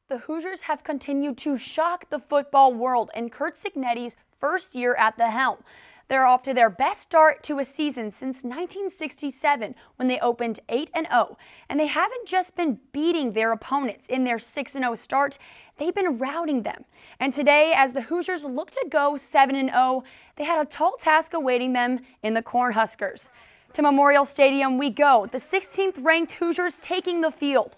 The Hoosiers have continued to shock the football world in Curt Cignetti's first year at the helm. They're off to their best start to a season since 1967 when they opened 8-0. And they haven't just been beating their opponents in their 6-0 start, they've been routing them. And today, as the Hoosiers look to go 7-0, they had a tall task awaiting them in the Cornhuskers. To Memorial Stadium we go, the 16th ranked Hoosiers taking the field.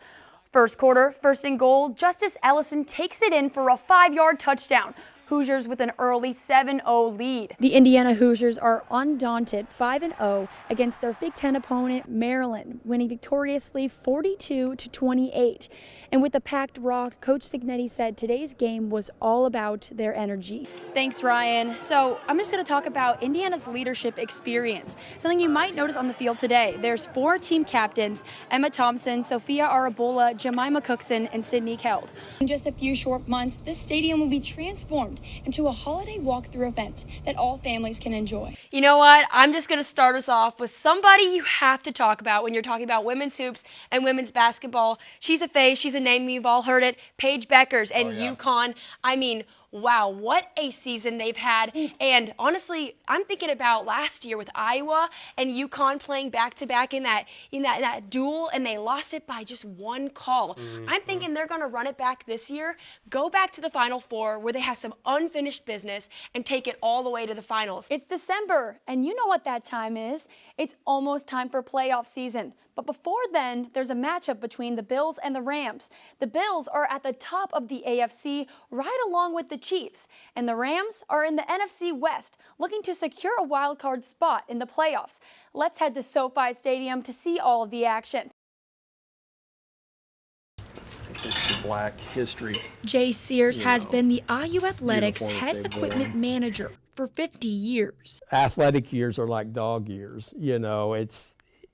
First quarter, first and goal, Justice Ellison takes it in for a 5-yard touchdown. Hoosiers with an early 7-0 lead. The Indiana Hoosiers are undaunted 5-0 against their Big Ten opponent Maryland, winning victoriously 42-28. And with the packed rock, Coach Cignetti said today's game was all about their energy. Thanks, Ryan. So I'm just going to talk about Indiana's leadership experience. Something you might notice on the field today. There's 4 team captains: Emma Thompson, Sophia Arabola, Jemima Cookson, and Sydney Keld. In just a few short months, this stadium will be transformed into a holiday walkthrough event that all families can enjoy. You know what? I'm just going to start us off with somebody you have to talk about when you're talking about women's hoops and women's basketball. She's a face, she's a name, you've all heard it, Paige Beckers and UConn. I mean, wow, what a season they've had. And honestly, I'm thinking about last year with Iowa and UConn playing back-to-back in that duel, and they lost it by just 1 call. I'm thinking they're going to run it back this year, go back to the Final Four where they have some unfinished business and take it all the way to the finals. It's December, and you know what that time is. It's almost time for playoff season. But before then, there's a matchup between the Bills and the Rams. The Bills are at the top of the AFC, right along with the Chiefs. And the Rams are in the NFC West, looking to secure a wild card spot in the playoffs. Let's head to SoFi Stadium to see all of the action. It's Black history. Jay Sears has been the IU Athletics head equipment manager for 50 years. Athletic years are like dog years.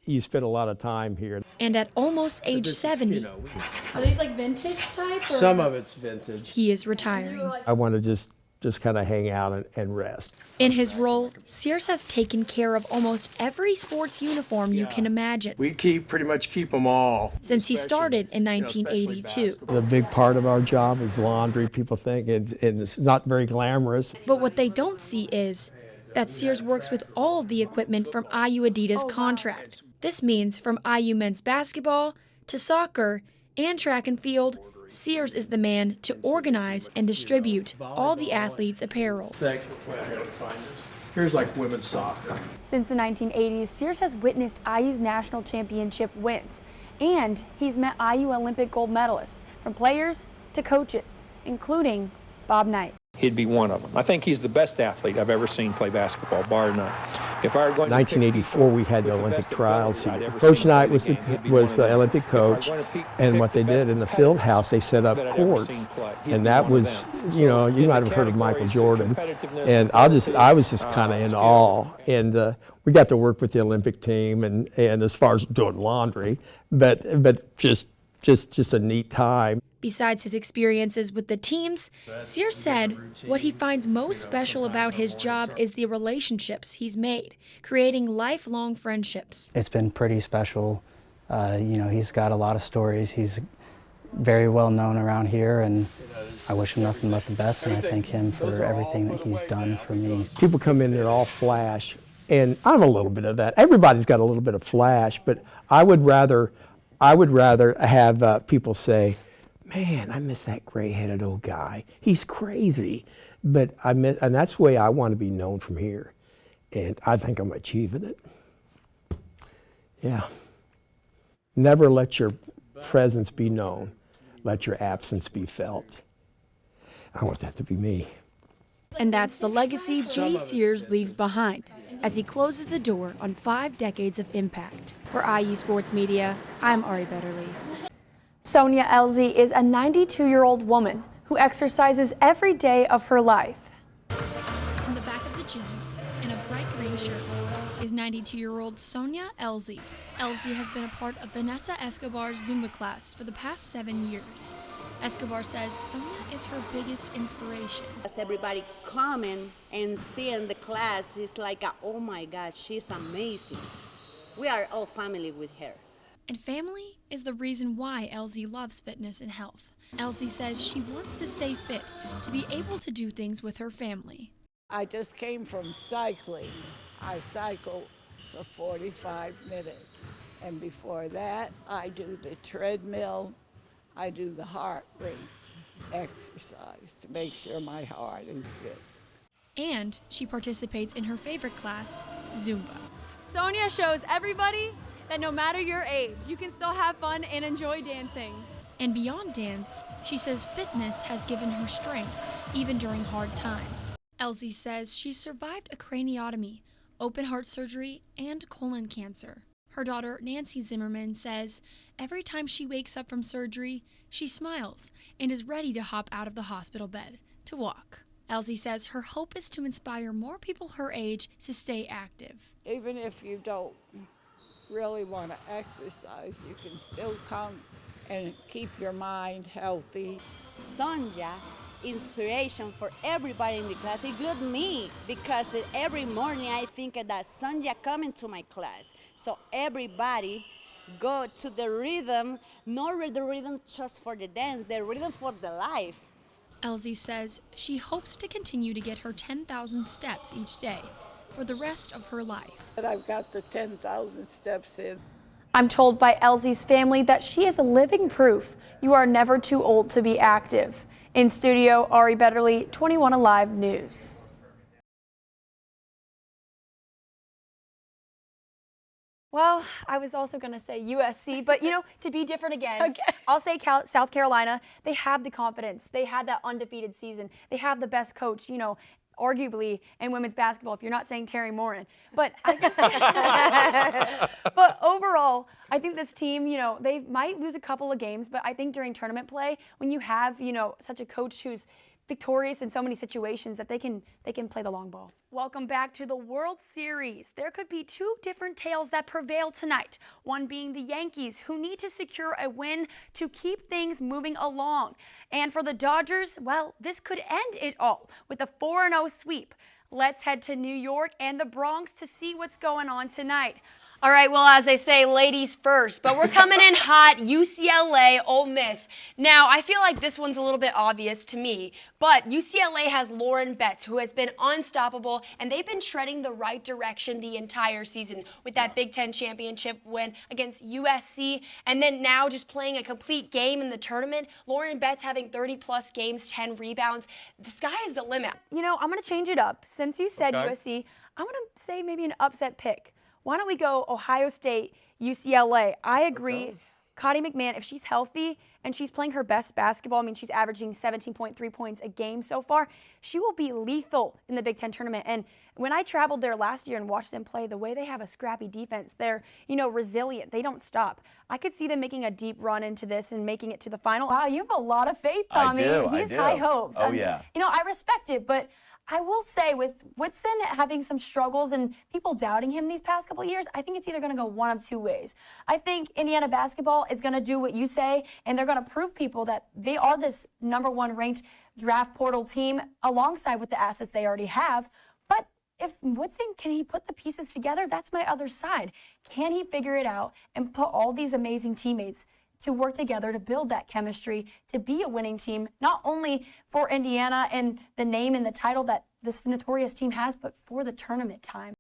You spend a lot of time here. And at almost age 70, are these like vintage type? Or? Some of it's vintage. He is retiring. I want to just kind of hang out and rest. In his role, Sears has taken care of almost every sports uniform you can imagine. We pretty much keep them all. Since he started in 1982. The big part of our job is laundry, people think, and it's not very glamorous. But what they don't see is that Sears works with all the equipment from IU Adidas contract. This means from IU men's basketball to soccer and track and field, Sears is the man to organize and distribute all the athletes' apparel. Here's like women's soccer. Since the 1980s, Sears has witnessed IU's national championship wins, and he's met IU Olympic gold medalists, from players to coaches, including Bob Knight. He'd be one of them. I think he's the best athlete I've ever seen play basketball, bar none. If I were going 1984, we had the Olympic trials here. Coach Knight was the Olympic coach, and what they did in the field house, they set up courts, and that was, you might have heard of Michael Jordan, and I was just kind of in awe. And we got to work with the Olympic team, and as far as doing laundry, but just a neat time. Besides his experiences with the teams, Sears said what he finds most special about his job is the relationships he's made, creating lifelong friendships. It's been pretty special. He's got a lot of stories. He's very well known around here, and I wish him nothing but the best, and I thank him for everything that he's done for me. People come in and all flash, and I'm a little bit of that. Everybody's got a little bit of flash, but I would rather have people say, "Man, I miss that gray-headed old guy. He's crazy." And that's the way I want to be known from here. And I think I'm achieving it. Yeah. Never let your presence be known. Let your absence be felt. I want that to be me. And that's the legacy Jay Sears leaves behind as he closes the door on 5 decades of impact. For IU Sports Media, I'm Ari Betterly. Sonia Elzy is a 92-year-old woman who exercises every day of her life. In the back of the gym, in a bright green shirt, is 92-year-old Sonia Elzy. Elzy has been a part of Vanessa Escobar's Zumba class for the past 7 years. Escobar says Sonia is her biggest inspiration. As everybody coming and seeing the class, it's like, oh my God, she's amazing. We are all family with her. And family is the reason why Elsie loves fitness and health. Elsie says she wants to stay fit to be able to do things with her family. I just came from cycling. I cycle for 45 minutes. And before that, I do the treadmill. I do the heart rate exercise to make sure my heart is good. And she participates in her favorite class, Zumba. Sonia shows everybody that no matter your age, you can still have fun and enjoy dancing. And beyond dance, she says fitness has given her strength, even during hard times. Elsie says she survived a craniotomy, open heart surgery, and colon cancer. Her daughter, Nancy Zimmerman, says every time she wakes up from surgery, she smiles and is ready to hop out of the hospital bed to walk. Elsie says her hope is to inspire more people her age to stay active. Even if you don't really want to exercise, you can still come and keep your mind healthy. Sonja, inspiration for everybody in the class, including me, because every morning I think that Sonja coming to my class. So everybody go to the rhythm, not the rhythm just for the dance, the rhythm for the life. Elsie says she hopes to continue to get her 10,000 steps each day for the rest of her life. But I've got the 10,000 steps in. I'm told by Elsie's family that she is living proof you are never too old to be active. In studio, Ari Betterly, 21 Alive News. Well, I was also going to say USC, but to be different again, okay. I'll say South Carolina. They have the confidence. They had that undefeated season. They have the best coach, arguably in women's basketball, if you're not saying Terry Morin. But but overall, I think this team, they might lose a couple of games, but I think during tournament play, when you have, such a coach who's victorious in so many situations, that they can play the long ball. Welcome back to the World Series. There could be two different tales that prevail tonight. One being the Yankees, who need to secure a win to keep things moving along. And for the Dodgers, well, this could end it all with a 4-0 sweep. Let's head to New York and the Bronx to see what's going on tonight. All right, well, as they say, ladies first, but we're coming in hot, UCLA, Ole Miss. Now, I feel like this one's a little bit obvious to me, but UCLA has Lauren Betts, who has been unstoppable, and they've been treading the right direction the entire season with that Big Ten championship win against USC, and then now just playing a complete game in the tournament. Lauren Betts having 30-plus games, 10 rebounds. The sky is the limit. I'm going to change it up. Since you said USC, I'm going to say maybe an upset pick. Why don't we go Ohio State, UCLA? I agree. Okay. Connie McMahon, if she's healthy and she's playing her best basketball, she's averaging 17.3 points a game so far, she will be lethal in the Big Ten tournament. And when I traveled there last year and watched them play, the way they have a scrappy defense, they're, resilient. They don't stop. I could see them making a deep run into this and making it to the final. Wow, you have a lot of faith, Tommy. I do. He has high hopes. Oh, yeah. I respect it, but I will say, with Whitson having some struggles and people doubting him these past couple of years, I think it's either going to go one of two ways. I think Indiana basketball is going to do what you say, and they're going to prove people that they are this #1 ranked draft portal team alongside with the assets they already have. But if Whitson, can he put the pieces together? That's my other side. Can he figure it out and put all these amazing teammates to work together to build that chemistry, to be a winning team, not only for Indiana and the name and the title that this notorious team has, but for the tournament time?